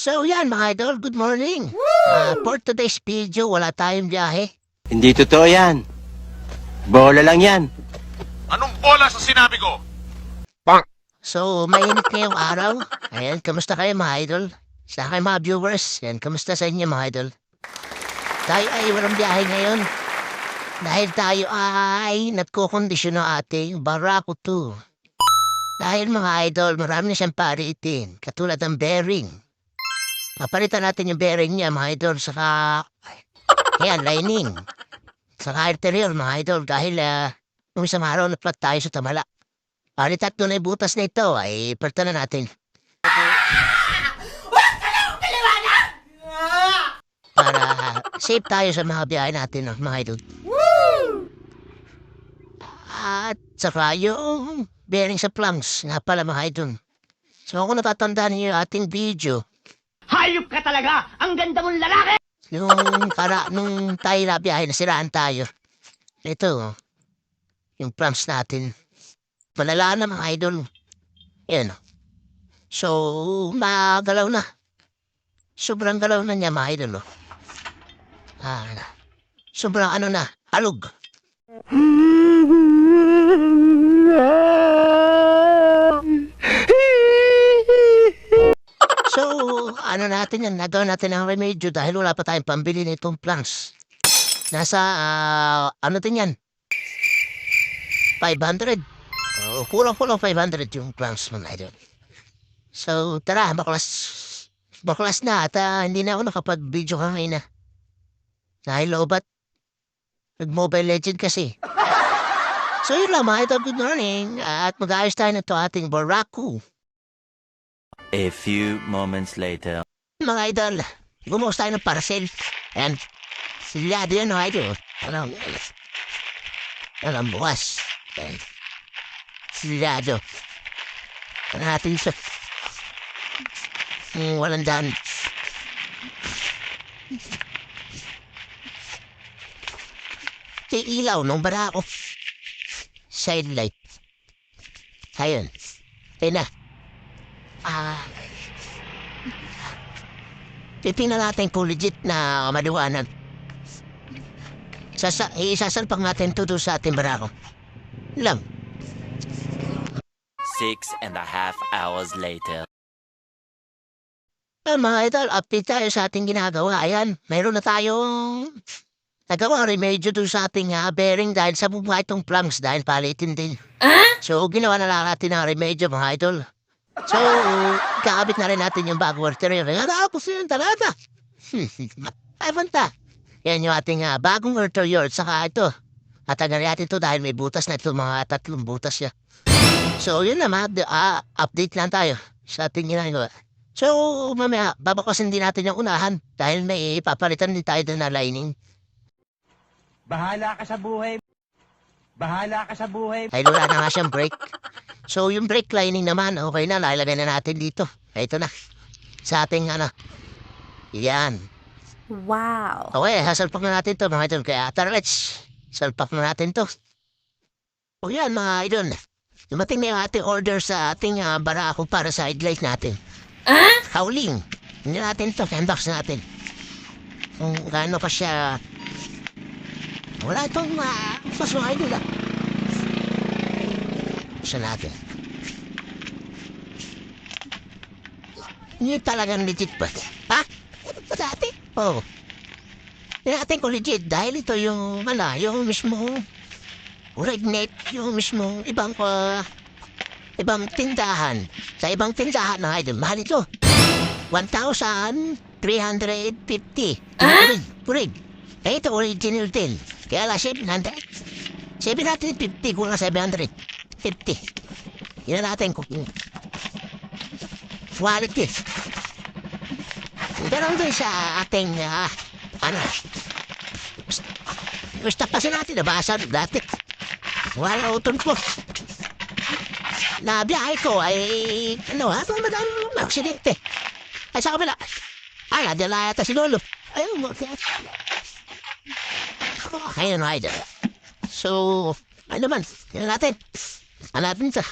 So yan mga idol, good morning. For today's video, wala tayong biyahe. Hindi totoo yan. Bola lang yan. Anong bola sa sinabi ko? So mainit ngayong araw. Ayan, kamusta kayo mga idol? Sa akin mga viewers, yan, kamusta sa inyo mga idol? Tayo ay walang biyahe ngayon. Dahil tayo ay nagkukondisyon ng ating Barako 2. Dahil mga idol, marami na siyang palitin, katulad ng bearing. Papalitan natin yung bearing niya mga idol, saka ayan, lining. Saka interior mga idol, dahil nung isang araw na-flat tayo sa Tamala. Palitat ko na yung butas na ito, ay perta na natin. Para safe tayo sa mga biyahe natin mga idol. At saka yung bearing sa planks, nga pala mga idol. So kung natatandaan niyo yung ating video, Hayop ka talaga! Ang ganda mong lalaki! nung tayo na biyahe, nasiraan tayo. Ito, yung planks natin. Malala na mga idol. Yan. So, magalaw na. Sobrang galaw na niya mga idol. Sobrang ano na, halog. So, ano natin yan, nagawa natin ang remedyo dahil wala pa tayong pambili nitong planks. Nasa, ano din yan? 500. Kulang-kulang 500 yung planks mga idol. So, tara, baklas na at hindi na ako nakapag-video kanina. Dahil lobat. Nag-Mobile Legend kasi. So, yun lang mga idol, good morning. At mag-ayos tayo na ito ating Barako. A few moments later. Mga idol, gumuhos tayo ng parcel. Ayan. Silyado yan, mga idol. Alam, bukas. Ayan. Silyado. Ano natin sa... walang daan. Yung ilaw nung Barako. Side light. Ayun. Ayun na. Titingnan natin kung legit na maliwanag. Isasalpak natin ito doon sa ating Barako. Lang. 6.5 hours later. Mga idol, update tayo sa ating ginagawa. Ayan, mayroon na tayong nagawa remedyo doon sa ating bearing dahil sa bumba itong planks dahil palitin din. So, ginawa na lang natin ang remedyo mga idol. So, kakabit na rin natin yung bagong arterial. Tapos yun, talata. Ay, panta. Yan yung ating bagong arterial. Saka ito, tatagal natin ito dahil may butas na ito, mga 3 butas siya. So, yun naman, update lang tayo sa ating ginagawa. So, mamaya, babakasin din natin yung unahan dahil may papalitan din tayo na lining. Bahala ka sa buhay. Bahala ka sa buhay. Ay, wala na nga siyang brake. So, yung brake lining naman, okay na, lalagay na natin dito. Ito na, sa ating yan. Wow. Okay, hasalpak na natin to mga idol. Kaya tara, let's salpak na natin to. O yan mga idol, dumating na yung ating order sa ating Barako para sa headlight natin. Howling. Hindi natin to, unbox natin. Kung gaano pa siya... Wala itong mas mga idol Siya natin. Hindi talagang legit ba? Ha? Dati? Oo. Hindi natin kung legit dahil ito yung, yung mismong regnet, yung mismong ibang tindahan. Sa ibang tindahan na idol, mahal ito. 1,350. Kurig. Eh, ito original din. Kaya lang 700. 750 kung 750. Yan natin kung quality. Pero doon sa ating, gusto kasi natin nabasa dati. Wala utol ko. Na biyahe ko ay, habang madami aksidente. Ay, sa kabila. Nadala yata si Lolo. Ayun, ayun, idol. So, ano naman, yan natin. Hanapin sa...